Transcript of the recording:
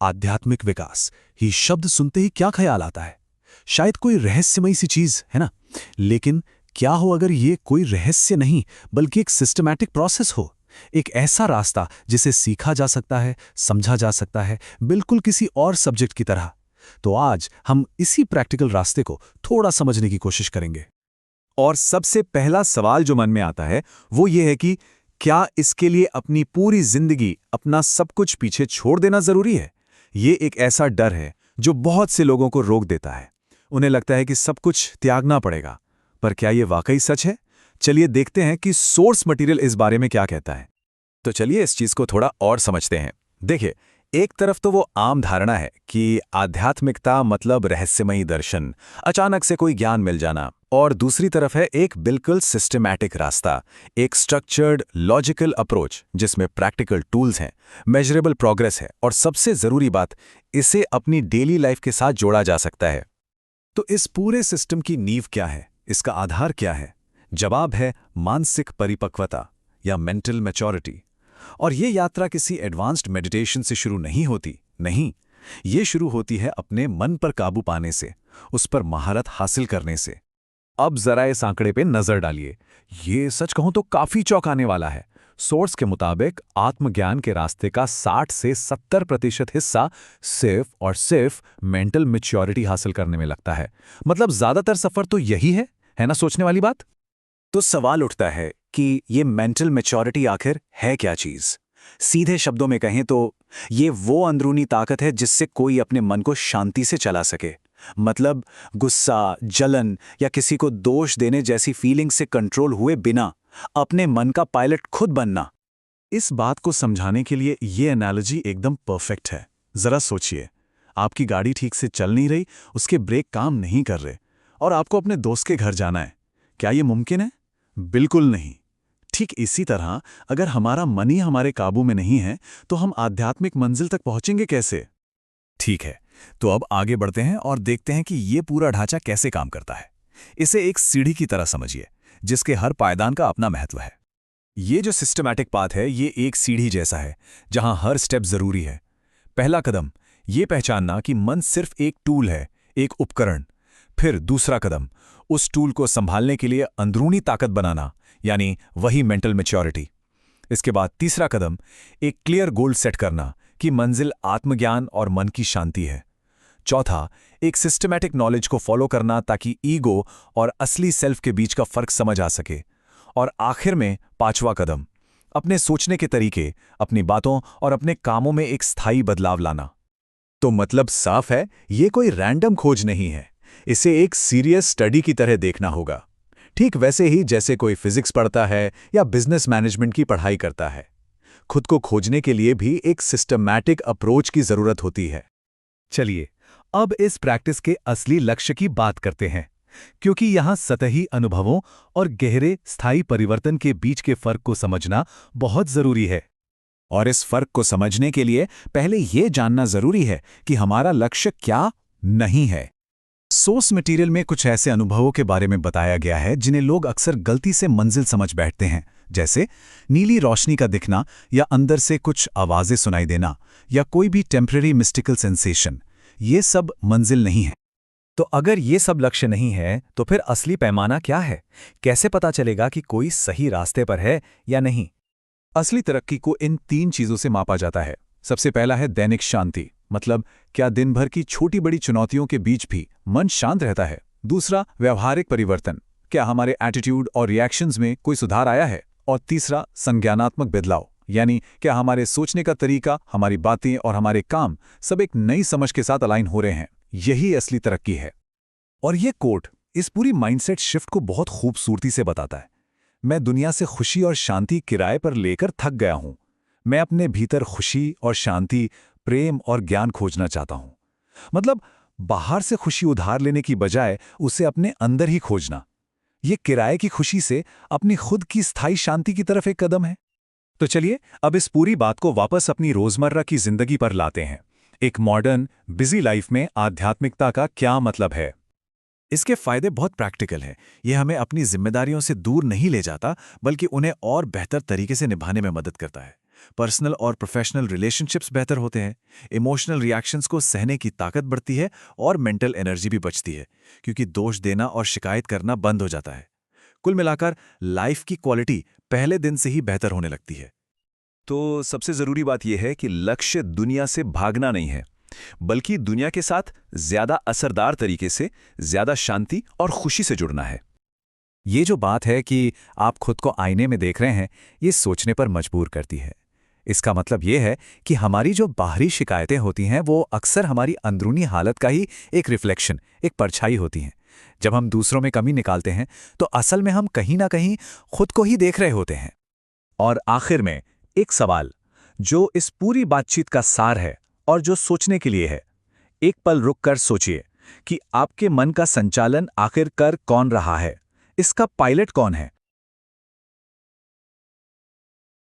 आध्यात्मिक विकास ही शब्द सुनते ही क्या ख्याल आता है? शायद कोई रहस्यमयी सी चीज, है ना? लेकिन क्या हो अगर ये कोई रहस्य नहीं बल्कि एक सिस्टमैटिक प्रोसेस हो, एक ऐसा रास्ता जिसे सीखा जा सकता है, समझा जा सकता है, बिल्कुल किसी और सब्जेक्ट की तरह। तो आज हम इसी प्रैक्टिकल रास्ते को थोड़ा समझने की कोशिश करेंगे। और सबसे पहला सवाल जो मन में आता है वो ये है कि क्या इसके लिए अपनी पूरी जिंदगी, अपना सब कुछ पीछे छोड़ देना जरूरी है? ये एक ऐसा डर है जो बहुत से लोगों को रोक देता है। उन्हें लगता है कि सब कुछ त्यागना पड़ेगा। पर क्या ये वाकई सच है? चलिए देखते हैं कि सोर्स मटेरियल इस बारे में क्या कहता है। तो चलिए इस चीज को थोड़ा और समझते हैं। देखिए, एक तरफ तो वो आम धारणा है कि आध्यात्मिकता मतलब रहस्यमयी दर्शन, अचानक से कोई ज्ञान मिल जाना, और दूसरी तरफ है एक बिल्कुल सिस्टमैटिक रास्ता, एक स्ट्रक्चर्ड लॉजिकल अप्रोच जिसमें प्रैक्टिकल टूल्स हैं, मेजरेबल प्रोग्रेस है, और सबसे जरूरी बात, इसे अपनी डेली लाइफ के साथ जोड़ा जा सकता है। तो इस पूरे सिस्टम की नींव क्या है? इसका आधार क्या है? जवाब है मानसिक परिपक्वता या मेंटल मैच्योरिटी। और ये यात्रा किसी एडवांस्ड मेडिटेशन से शुरू नहीं होती, नहीं, ये शुरू होती है अपने मन पर काबू पाने से, उस पर महारत हासिल करने से। अब जरा इस आंकड़े पे नजर डालिए। ये सच कहूं तो काफी चौंकाने वाला है। सोर्स के मुताबिक आत्मज्ञान के रास्ते का 60 से 70% हिस्सा सिर्फ और सिर्फ मेंटल मैच्योरिटी हासिल करने में लगता है। मतलब ज्यादातर सफर तो यही है ना? सोचने वाली बात। तो सवाल उठता है कि ये मेंटल मैच्योरिटी आखिर है क्या चीज? सीधे शब्दों में कहें तो ये वो अंदरूनी ताकत है जिससे कोई अपने मन को शांति से चला सके। मतलब गुस्सा, जलन या किसी को दोष देने जैसी फीलिंग से कंट्रोल हुए बिना अपने मन का पायलट खुद बनना। इस बात को समझाने के लिए ये एनालॉजी एकदम परफेक्ट है। जरा सोचिए, आपकी गाड़ी ठीक से चल नहीं रही, उसके ब्रेक काम नहीं कर रहे, और आपको अपने दोस्त के घर जाना है। क्या ये मुमकिन है? बिल्कुल नहीं। ठीक इसी तरह अगर हमारा मन ही हमारे काबू में नहीं है तो हम आध्यात्मिक मंजिल तक पहुंचेंगे कैसे? ठीक है, तो अब आगे बढ़ते हैं और देखते हैं कि ये पूरा ढांचा कैसे काम करता है। इसे एक सीढ़ी की तरह समझिए, जिसके हर पायदान का अपना महत्व है। ये जो सिस्टमैटिक पाथ है, ये एक सीढ़ी जैसा है जहां हर स्टेप जरूरी है। पहला कदम ये पहचानना कि मन सिर्फ एक टूल है, एक उपकरण। फिर दूसरा कदम, उस टूल को संभालने के लिए अंदरूनी ताकत बनाना, यानी वही मेंटल मैच्योरिटी। इसके बाद तीसरा कदम, एक क्लियर गोल सेट करना कि मंजिल आत्मज्ञान और मन की शांति है। चौथा, एक सिस्टमैटिक नॉलेज को फॉलो करना ताकि ईगो और असली सेल्फ के बीच का फर्क समझ आ सके। और आखिर में पांचवा कदम, अपने सोचने के तरीके, अपनी बातों और अपने कामों में एक स्थायी बदलाव लाना। तो मतलब साफ है, ये कोई रैंडम खोज नहीं है। इसे एक सीरियस स्टडी की तरह देखना होगा। ठीक वैसे ही जैसे कोई फिजिक्स पढ़ता है या बिजनेस मैनेजमेंट की पढ़ाई करता है। खुद को खोजने के लिए भी एक सिस्टमैटिक अप्रोच की जरूरत होती है। चलिए, अब इस प्रैक्टिस के असली लक्ष्य की बात करते हैं, क्योंकि यहां सतही अनुभवों और गहरे स्थायी परिवर्तन के बीच के फर्क को समझना बहुत जरूरी है। और इस फर्क को समझने के लिए पहले यह जानना जरूरी है कि हमारा लक्ष्य क्या नहीं है। सोर्स मटेरियल में कुछ ऐसे अनुभवों के बारे में बताया गया है जिन्हें लोग अक्सर गलती से मंजिल समझ बैठते हैं, जैसे नीली रोशनी का दिखना, या अंदर से कुछ आवाजें सुनाई देना, या कोई भी टेम्परेरी मिस्टिकल सेंसेशन। ये सब मंजिल नहीं है। तो अगर ये सब लक्ष्य नहीं है तो फिर असली पैमाना क्या है? कैसे पता चलेगा कि कोई सही रास्ते पर है या नहीं? असली तरक्की को इन 3 चीजों से मापा जाता है। सबसे पहला है दैनिक शांति, मतलब क्या दिन भर की छोटी बड़ी चुनौतियों के बीच भी मन शांत रहता है। दूसरा, व्यवहारिक परिवर्तन, क्या हमारे एटीट्यूड और रिएक्शंस में कोई सुधार आया है। और तीसरा, संज्ञानात्मक बदलाव, यानी क्या हमारे सोचने का तरीका, हमारी बातें और हमारे काम सब एक नई समझ के साथ अलाइन हो रहे हैं। यही असली तरक्की है। और ये कोट इस पूरी माइंडसेट शिफ्ट को बहुत खूबसूरती से बताता है। मैं दुनिया से खुशी और शांति किराए पर लेकर थक गया हूं। मैं अपने भीतर खुशी और शांति, प्रेम और ज्ञान खोजना चाहता हूं। मतलब बाहर से खुशी उधार लेने की बजाय उसे अपने अंदर ही खोजना। ये किराए की खुशी से अपनी खुद की स्थायी शांति की तरफ एक कदम है। तो चलिए अब इस पूरी बात को वापस अपनी रोजमर्रा की जिंदगी पर लाते हैं। एक मॉडर्न बिजी लाइफ में आध्यात्मिकता का क्या मतलब है? इसके फायदे बहुत प्रैक्टिकल हैं। ये हमें अपनी जिम्मेदारियों से दूर नहीं ले जाता, बल्कि उन्हें और बेहतर तरीके से निभाने में मदद करता है। पर्सनल और प्रोफेशनल रिलेशनशिप्स बेहतर होते हैं, इमोशनल रिएक्शंस को सहने की ताकत बढ़ती है और मेंटल एनर्जी भी बचती है, क्योंकि दोष देना और शिकायत करना बंद हो जाता है। कुल मिलाकर लाइफ की क्वालिटी पहले दिन से ही बेहतर होने लगती है। तो सबसे जरूरी बात यह है कि लक्ष्य दुनिया से भागना नहीं है, बल्कि दुनिया के साथ ज्यादा असरदार तरीके से, ज्यादा शांति और खुशी से जुड़ना है। ये जो बात है कि आप खुद को आईने में देख रहे हैं, ये सोचने पर मजबूर करती है। इसका मतलब ये है कि हमारी जो बाहरी शिकायतें होती हैं वो अक्सर हमारी अंदरूनी हालत का ही एक रिफ्लेक्शन, एक परछाई होती हैं। जब हम दूसरों में कमी निकालते हैं तो असल में हम कहीं ना कहीं खुद को ही देख रहे होते हैं। और आखिर में एक सवाल जो इस पूरी बातचीत का सार है और जो सोचने के लिए है। एक पल रुककर सोचिए कि आपके मन का संचालन आखिर कर कौन रहा है? इसका पायलट कौन है?